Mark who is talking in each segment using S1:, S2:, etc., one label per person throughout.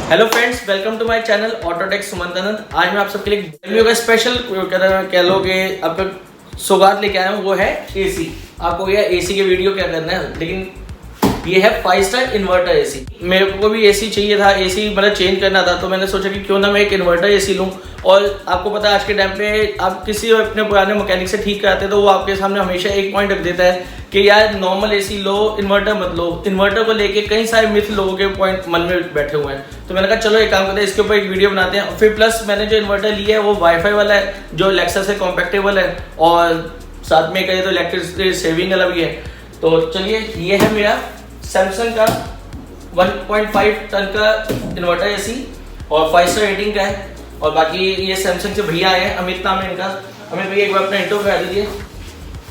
S1: Hello friends, welcome to my channel Autotech Sumantanand. आज मैं आप सबके लिए गर्मियों का स्पेशल कह लो कि आपका सौगात लेके आया हूँ, वो है एसी। आपको यह एसी के वीडियो क्या करना है, लेकिन ये है 5 स्टार इन्वर्टर एसी। मेरे को भी एसी चाहिए था, एसी मतलब चेंज करना था, तो मैंने सोचा कि क्यों ना मैं एक इन्वर्टर एसी लूँ। और आपको पता है आज के टाइम पे आप किसी अपने पुराने मैकेनिक से ठीक कराते हैं तो वो आपके सामने हमेशा एक पॉइंट रख देता है कि यार नॉर्मल एसी लो, इन्वर्टर मत लो। इन्वर्टर को लेके कई सारे मिथ लोगों के पॉइंट मन में बैठे हुए हैं, तो मैंने कहा चलो एक काम करते हैं, इसके ऊपर एक वीडियो बनाते हैं। फिर प्लस मैंने जो इन्वर्टर लिया है वो वाईफाई वाला है, जो एलेक्सा से कॉम्पैक्टेबल है, और साथ में कहें तो इलेक्ट्रिसिटी सेविंग वाला भी है। तो चलिए, ये है मेरा सैमसंग का 1.5 टन का इन्वर्टर एसी और 5 स्टार रेटिंग का है। और बाकी ये सैमसंग से भैया आए हैं, अमित नाम है इनका। अमित भैया एक बार अपना इंट्रो करा दीजिए।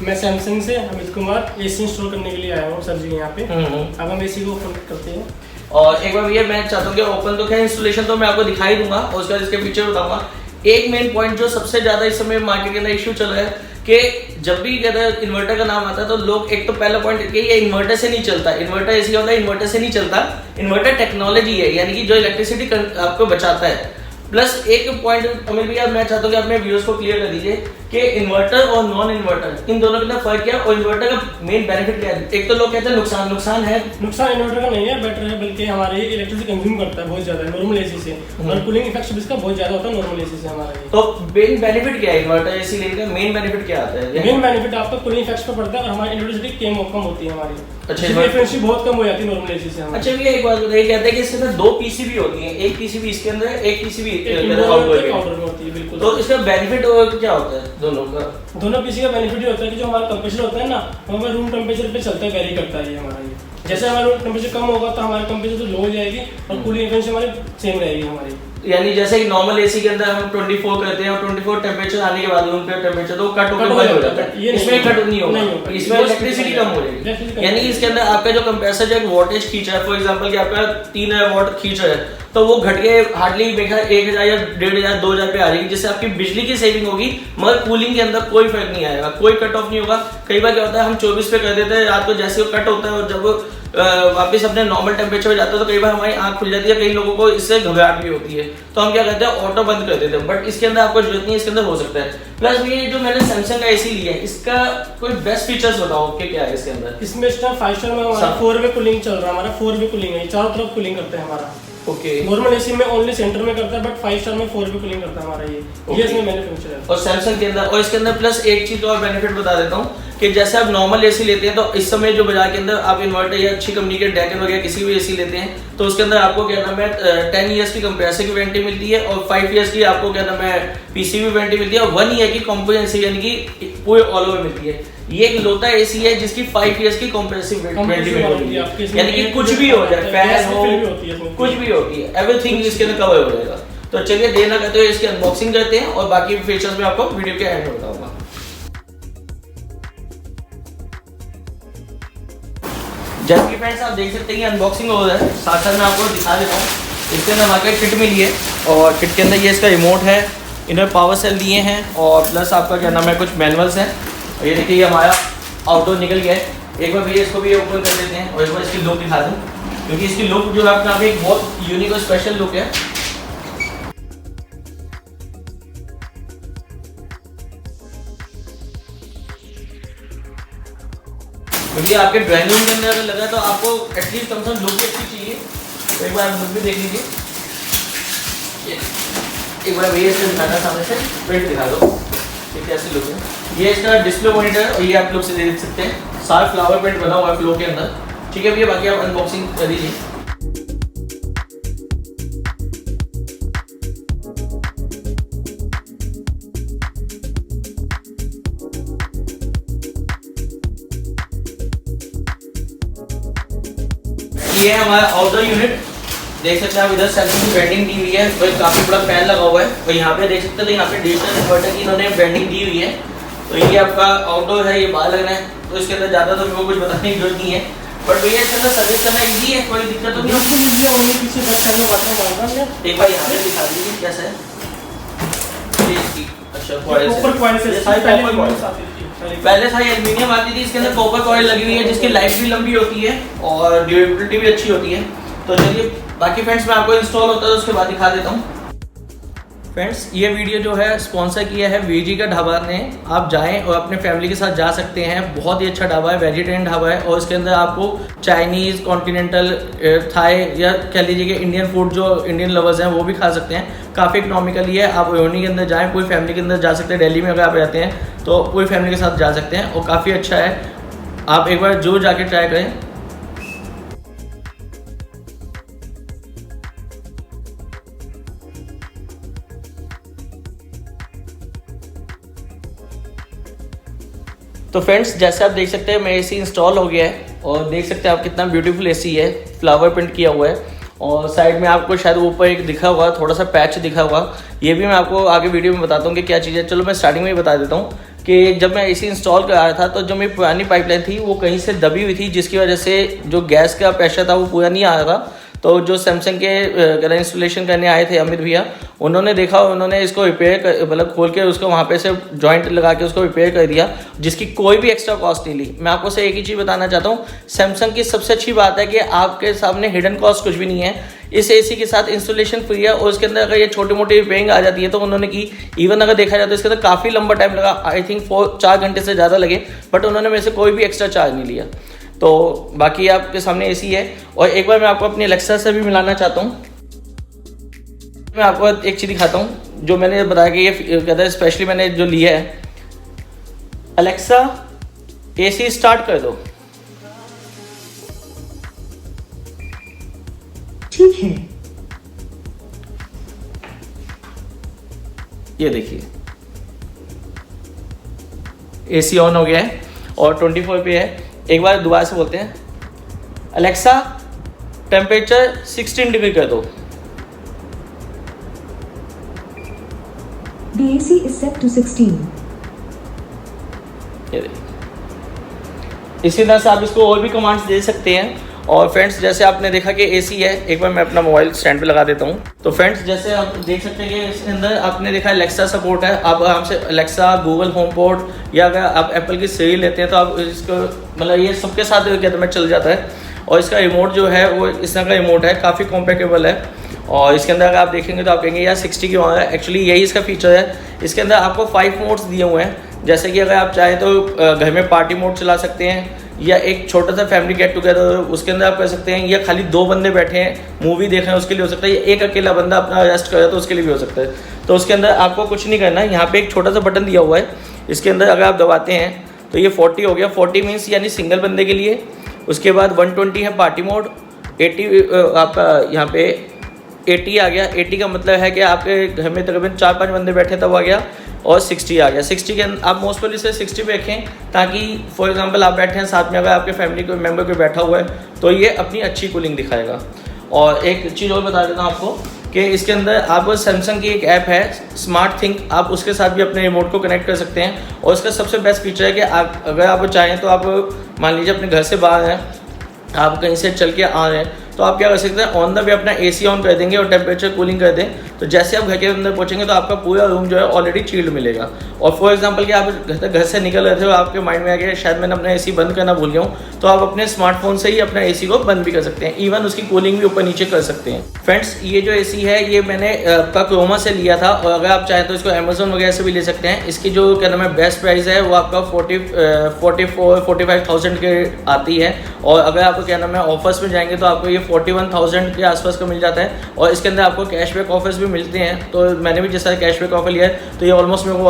S2: मैं सैमसंग से अमित कुमार एसी इंस्टॉल करने के लिए आया हूँ सर जी यहाँ पे। अब हम एसी को ओपन करते हैं।
S1: और एक बार भैया मैं चाहता हूँ कि ओपन तो क्या इंस्टॉलेशन तो मैं आपको दिखाई दूंगा और उसके बाद इसके पीछे बताऊंगा। एक मेन पॉइंट जो सबसे ज्यादा इस समय मार्केट के अंदर इशू चल रहा है कि जब भी कहते इन्वर्टर का नाम आता है तो लोग एक तो पहला पॉइंट कि ये इन्वर्टर से नहीं चलता, इन्वर्टर ऐसी होता है, इन्वर्टर से नहीं चलता। इन्वर्टर टेक्नोलॉजी है, यानी कि जो इलेक्ट्रिसिटी आपको बचाता है। प्लस एक पॉइंट अमित भैया मैं चाहता हूँ कि अपने व्यूअर्स को क्लियर कर दीजिए कि इन्वर्टर और नॉन इन्वर्टर इन दोनों के अंदर फर्क क्या है और इन्वर्टर का मेन बेनिफिट क्या है। एक तो लोग कहते हैं नुकसान है।
S2: नुकसान इन्वर्टर का नहीं है, बेटर है, बल्कि हमारे इलेक्ट्रिसिटी कंज्यूम करता है बहुत ज्यादा नॉर्मल एसी से, और कूलिंग इफेक्ट भी इसका बहुत ज्यादा होता है नॉर्मल एसी से हमारा।
S1: तो मेन बेनिफिट क्या है इन्वर्टर एसी लेने का? मेन बेनिफिट क्या आता है?
S2: मेन बेनिफिट आपका कूलिंग इफेक्ट पर पड़ता है और हमारी इलेक्ट्रिसिटी कम होती है हमारी।
S1: अच्छा,
S2: एफिशिएंसी बहुत कम हो जाती है नॉर्मल एसी से हमारी।
S1: अच्छा भैया एक बात बताइए, कहते हैं कि इसके अंदर 2 पीसीबी होती है, एक पीसीबी इसके अंदर है, एक पीसीबी
S2: आउटडोर में होती है। बिल्कुल।
S1: तो इसका बेनिफिट क्या होता है दोनों का?
S2: दोनों पीसी का बेनिफिट ये होता है कि जो हमारा कंप्रेसर होता है ना, हमारे रूम टेम्परेचर पे चलता है, वेरी करता है ये हमारा। ये जैसे हमारा रूम टेम्परेचर कम होगा तो हमारी टेम्परेचर तो लो हो जाएगी और कूलिंग एफिशिएंसी हमारी सेम रहेगी हमारी।
S1: यानी जैसे कि नॉर्मल एसी के अंदर हम 24 करते हैं और 24 टेम्परेचर आने के बाद रूम का टेम्परेचर तो कट होकर बंद हो जाता है। इसमें कट नहीं होगा, इसमें इलेक्ट्रिसिटी कम हो जाएगी। यानी इसके अंदर आपका जो कंप्रेसर जो वोल्टेज खींच रहा है, फॉर एग्जांपल कि आपका 3000 वॉट खींच रहा है, तो वो घट के हार्डली 1000 या 1500 2000 पे आ जाएगी, जिससे आपकी बिजली की सेविंग होगी, मगर कूलिंग के अंदर कोई फर्क नहीं आएगा, कोई कट ऑफ नहीं होगा। कई बार क्या होता है हम 24 पे कर देते हैं, रात को जैसे वो कट होता है और जब वो वापस अपने नॉर्मल टेम्परेचर पे जाता है तो कई बार हमारी आंख खुल जाती है, कई लोगों को इससे घबराहट भी होती है, तो हम क्या करते हैं ऑटो बंद कर देते हैं। बट इसके अंदर आपको जरूरत नहीं है, इसके अंदर हो सकता है। प्लस ये जो मैंने सैमसंग का एसी लिया है, इसका कोई बेस्ट फीचर्स बताओ कि क्या है इसके अंदर?
S2: इसमें 5 स्टार में हमारा 4 वे कूलिंग चल रहा है, हमारा 4 वे कूलिंग है, चारों तरफ कूलिंग करता है हमारा।
S1: ओके।
S2: नॉर्मल एसी में ओनली सेंटर में करता है, बट 5 स्टार में 4 वे कूलिंग करता है हमारा ये इसमें मैन्युफैक्चर है।
S1: और सैमसंग के अंदर और इसके अंदर प्लस एक चीज और बेनिफिट बता देता हूँ कि जैसे आप नॉर्मल एसी लेते हैं तो इस समय जो बाजार के अंदर आप इन्वर्टर या अच्छी कंपनी के डेकन वगैरह किसी भी एसी लेते हैं तो उसके अंदर आपको क्या नाम है 10 ईयर्स की कंप्रेसर की वारंटी मिलती है और 5 ईयर्स की आपको क्या नाम है पीसीबी वारंटी मिलती है और 1 ईयर की कॉम्प्रिहेंसिव यानी कि पूरे ऑल ओवर मिलती है। ये एक लोता एसी है जिसकी 5 ईयर्स की कॉम्प्रिहेंसिव वारंटी मिलती है, यानी कि कुछ भी हो जाए, फैन हो कुछ भी होती है, एवरीथिंग इसके अंदर कवर हो जाएगा। तो चलिए देर ना करते हुए इसकी अनबॉक्सिंग करते हैं और बाकी फीचर्स में आपको वीडियो के एंड में बताऊंगा। जैसे कि फ्रेंड्स आप देख सकते हैं कि अनबॉक्सिंग हो रहा है, साथ साथ मैं आपको दिखा देता हूँ। इसके अंदर हमारे किट मिली है और किट के अंदर ये इसका रिमोट है, इन्हें पावर सेल दिए हैं और प्लस आपका क्या नाम है कुछ मैनुअल्स हैं। और ये देखिए ये हमारा आउटडोर निकल गया है। एक बार भैया इसको भी ओपन कर देते हैं और एक बार इसकी लुक दिखा दूँ, क्योंकि इसकी लुक जो है अपना एक बहुत यूनिक और स्पेशल लुक है। क्योंकि आपके ड्राइंग रूम के अंदर अगर लगा तो आपको एटलीस्ट कम से कम लुक भी अच्छी चाहिए, तो एक बार आप लुक भी देख लीजिए। एक बार भैया इससे दिखाना सामने से प्रिंट दिखा दो कि कैसी लुक है। ये इसका डिस्प्ले मॉनिटर और ये आप लोग से देख सकते हैं, सारा फ्लावर प्रिंट बना हुआ है फ्लो के अंदर। ठीक है भैया, बाकी आप अनबॉक्सिंग कर दीजिए। ये है हमारा आउटडोर यूनिट, देख सकते हैं आप इधर सैमसंग की ब्रांडिंग दी हुई है और काफी बड़ा फैन लगा हुआ है और यहाँ पे देख सकते हैं यहाँ पे डिजिटल इन्वर्टर की इन्होंने ब्रांडिंग दी हुई है। तो ये आपका आउटडोर है, ये बाहर लग रहा है, तो इसके अंदर ज्यादा तो मेरे को कुछ बताने की जरूरत नहीं है। बट भैया इसके अंदर सर्विस करना इजी है, कोई दिक्कत तो नहीं है? एक बार यहाँ पे दिखा दीजिए कैसा है। पहले सारी एल्यूमिनियम आती थी, इसके अंदर कॉपर कॉइल लगी हुई है जिसकी लाइफ भी लंबी होती है और ड्यूरेबिलिटी भी अच्छी होती है। तो चलिए बाकी फ्रेंड्स मैं आपको इंस्टॉल होता है उसके बाद दिखा देता हूँ। फ्रेंड्स ये वीडियो जो है स्पॉन्सर किया है वीजी का ढाबा ने। आप जाएं और अपने फैमिली के साथ जा सकते हैं। बहुत ही अच्छा ढाबा है, वेजिटेरियन ढाबा है और इसके अंदर आपको चाइनीज़, कॉन्टिनेंटल, थाई या कह लीजिए कि इंडियन फूड जो इंडियन लवर्स हैं वो भी खा सकते हैं। काफ़ी इकनॉमिकली है। आप ओयोनी के अंदर जाएँ, पूरी फैमिली के अंदर जा सकते हैं। दिल्ली में अगर आप रहते हैं तो पूरी फैमिली के साथ जा सकते हैं और काफ़ी अच्छा है। आप एक बार जरूर जाके ट्राई करें। तो फ्रेंड्स जैसे आप देख सकते हैं मेरा एसी इंस्टॉल हो गया है और देख सकते हैं आप कितना ब्यूटीफुल एसी है, फ्लावर प्रिंट किया हुआ है और साइड में आपको शायद ऊपर एक दिखा हुआ, थोड़ा सा पैच दिखा हुआ। ये भी मैं आपको आगे वीडियो में बताता हूँ कि क्या चीज़ है। चलो मैं स्टार्टिंग में ही बता देता हूँ कि जब मैं एसी इंस्टॉल कराया था तो जो मेरी पुरानी पाइपलाइन थी वो कहीं से दबी हुई थी, जिसकी वजह से जो गैस का प्रेशर था वो पूरा नहीं आ रहा था। तो जो सैमसंग के इंस्टॉलेशन करने आए थे अमित भैया, उन्होंने देखा, उन्होंने इसको रिपेयर कर, मतलब खोल के उसको वहाँ पे से जॉइंट लगा के उसको रिपेयर कर दिया, जिसकी कोई भी एक्स्ट्रा कॉस्ट नहीं ली। मैं आपको से एक ही चीज़ बताना चाहता हूँ, सैमसंग की सबसे अच्छी बात है कि आपके सामने हिडन कॉस्ट कुछ भी नहीं है। इस एसी के साथ इंस्टॉलेशन फ्री है और उसके अंदर अगर ये छोटी मोटी रिपेयरिंग आ जाती है तो उन्होंने की। इवन अगर देखा जाए तो इसके अंदर काफ़ी लंबा टाइम लगा, आई थिंक 4 घंटे से ज़्यादा लगे, बट उन्होंने मेरे से कोई भी एक्स्ट्रा चार्ज नहीं लिया। तो बाकी आपके सामने एसी है। और एक बार मैं आपको अपनी एलेक्सा से भी मिलाना चाहता हूँ। मैं आपको एक चीज़ दिखाता हूँ जो मैंने बताया कि ये कहता है स्पेशली मैंने जो लिया है। एलेक्सा एसी स्टार्ट कर दो।
S3: ठीक है।
S1: ये देखिए एसी ऑन हो गया है और 24 पे है। एक बार दोबारा से बोलते हैं, अलेक्सा टेम्परेचर 16 डिग्री कर दो।
S3: The AC is set to 16.
S1: ये देखिए, इसी तरह से आप इसको और भी कमांड्स दे सकते हैं। और फ्रेंड्स जैसे आपने देखा कि एसी है, एक बार मैं अपना मोबाइल स्टैंड पे लगा देता हूँ। तो फ्रेंड्स जैसे आप देख सकते हैं कि इसके अंदर आपने देखा एलेक्सा सपोर्ट है। आप आराम से एलेक्सा, गूगल होम पोर्ट या अगर आप एप्पल की सीरी लेते हैं तो आप इसको मतलब ये सबके साथ कहते हैं चल जाता है। और इसका रिमोट जो है वो इस तरह का रिमोट है, काफ़ी कॉम्पैक्टेबल है। और इसके अंदर अगर आप देखेंगे तो आप कहेंगे यार 60 क्यों आ रहा है। एक्चुअली यही इसका फीचर है। इसके अंदर आपको 5 मोड्स दिए हुए हैं। जैसे कि अगर आप चाहें तो घर में पार्टी मोड चला सकते हैं, या एक छोटा सा फैमिली गेट टुगेदर उसके अंदर आप कर सकते हैं, या खाली 2 बंदे बैठे हैं मूवी देख रहे हैं उसके लिए हो सकता है, या एक अकेला बंदा अपना रेस्ट कर रहा है तो उसके लिए भी हो सकता है। तो उसके अंदर आपको कुछ नहीं करना है। यहाँ पे एक छोटा सा बटन दिया हुआ है, इसके अंदर अगर आप दबाते हैं तो ये 40 हो गया। 40 मीन्स यानी सिंगल बंदे के लिए। उसके बाद 120 है पार्टी मोड। 80 आपका यहाँ पे 80 आ गया। 80 का मतलब है कि आपके घर में तकरीबन 4-5 बंदे बैठे तब आ गया। और 60 आ गया। 60 के आप मोस्ट प्रोबेबली से 60 पे रखें, ताकि फॉर एग्जांपल आप बैठे हैं साथ में, अगर आपके फैमिली कोई मेंबर कोई बैठा हुआ है तो ये अपनी अच्छी कूलिंग दिखाएगा। और एक चीज़ और बता देता हूँ आपको कि इसके अंदर आप सैमसंग की एक ऐप है स्मार्ट थिंक, आप उसके साथ भी अपने रिमोट को कनेक्ट कर सकते हैं। और इसका सबसे बेस्ट फीचर है कि आप अगर आप चाहें तो आप मान लीजिए अपने घर से बाहर हैं, आप कहीं से चल के आ रहे हैं, तो आप क्या कर सकते हैं, ऑन द वे अपना एसी ऑन कर देंगे और टेम्परेचर कूलिंग कर दें। तो जैसे आप घर के अंदर पहुंचेंगे तो आपका पूरा रूम जो है ऑलरेडी चिल्ड मिलेगा। और फॉर एग्जांपल कि आप घर से निकल रहे थे और आपके माइंड में आ गया शायद मैंने अपना एसी बंद करना भूल गया हूँ, तो आप अपने स्मार्टफोन से ही अपना एसी को बंद भी कर सकते हैं। इवन उसकी कूलिंग भी ऊपर नीचे कर सकते हैं। फ्रेंड्स ये जो एसी है ये मैंने आपका क्रोमा से लिया था, और अगर आप चाहें तो इसको अमेजोन वगैरह से भी ले सकते हैं। इसकी जो क्या नाम है बेस्ट प्राइस है वो आपका 44-45,000 के आती है। और अगर आपको क्या नाम है ऑफर्स में जाएंगे तो आपको ये 41,000 के आसपास का मिल जाता है। और इसके अंदर आपको कैशबैक ऑफर्स भी मिलते हैं। तो मैंने भी जैसा कैशबैक ऑफर लिया है तो ये ऑलमोस्ट मेरे को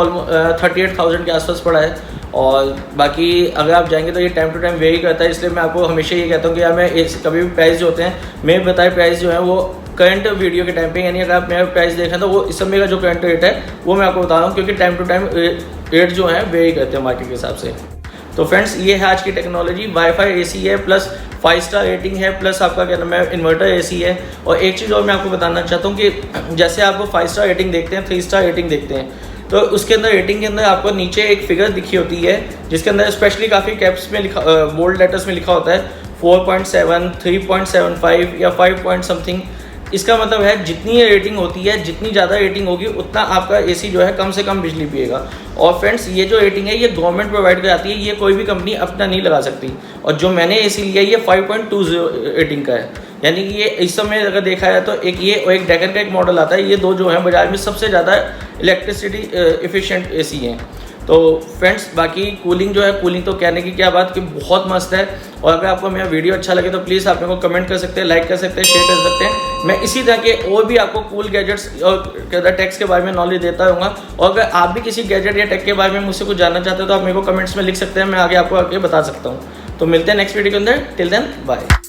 S1: 38,000 के आसपास पड़ा है। और बाकी अगर आप जाएंगे तो ये टाइम टू टाइम वेरी करता है, इसलिए मैं आपको हमेशा ये कहता हूँ कि यार मैं कभी भी प्राइस जो होते हैं मेरे बताए प्राइस जो है वो करंट वीडियो के टाइम पे, यानी अगर आप मेरा प्राइस देखें तो वो इस समय का जो करंट रेट है वो मैं आपको बता रहा हूँ, क्योंकि टाइम टू टाइम रेट जो है वेरी करते हैं मार्केट के हिसाब से। तो फ्रेंड्स ये है आज की टेक्नोलॉजी। वाईफाई एसी है, प्लस 5 स्टार रेटिंग है, प्लस आपका क्या नाम है इन्वर्टर एसी है। और एक चीज़ और मैं आपको बताना चाहता हूँ कि जैसे आप 5 स्टार रेटिंग देखते हैं, 3 स्टार रेटिंग देखते हैं, तो उसके अंदर रेटिंग के अंदर आपको नीचे एक फिगर दिखी होती है जिसके अंदर स्पेशली काफ़ी कैप्स में लिखा, बोल्ड लेटर्स में लिखा होता है 4.7, 3.75 या 5 पॉइंट समथिंग। इसका मतलब है जितनी ये रेटिंग होती है, जितनी ज़्यादा रेटिंग होगी उतना आपका एसी जो है कम से कम बिजली पिएगा। और फ्रेंड्स ये जो रेटिंग है ये गवर्नमेंट प्रोवाइड कराती है, ये कोई भी कंपनी अपना नहीं लगा सकती। और जो मैंने एसी लिया है ये 5.20 रेटिंग का है। यानी कि ये इस समय अगर देखा जाए तो एक ये और एक डेकन का एक मॉडल आता है, ये दो जो हैं बाजार में सबसे ज़्यादा इलेक्ट्रिसिटी एफिशिएंट एसी हैं। तो फ्रेंड्स बाकी कूलिंग जो है, कूलिंग तो कहने की क्या बात कि बहुत मस्त है। और अगर आपको मेरा वीडियो अच्छा लगे तो प्लीज़ आप मेरे को कमेंट कर सकते हैं, लाइक कर सकते हैं, शेयर कर सकते हैं। मैं इसी तरह के और भी आपको कूल गैजेट्स और टेक्स के बारे में नॉलेज देता रहूँगा। और अगर आप भी किसी गैजेट या टेक के बारे में मुझसे कुछ जानना चाहते हो तो आप मेरे को कमेंट्स में लिख सकते हैं, मैं आगे आपको आगे बता सकता हूँ। तो मिलते हैं नेक्स्ट वीडियो के अंदर, टिल देन बाय।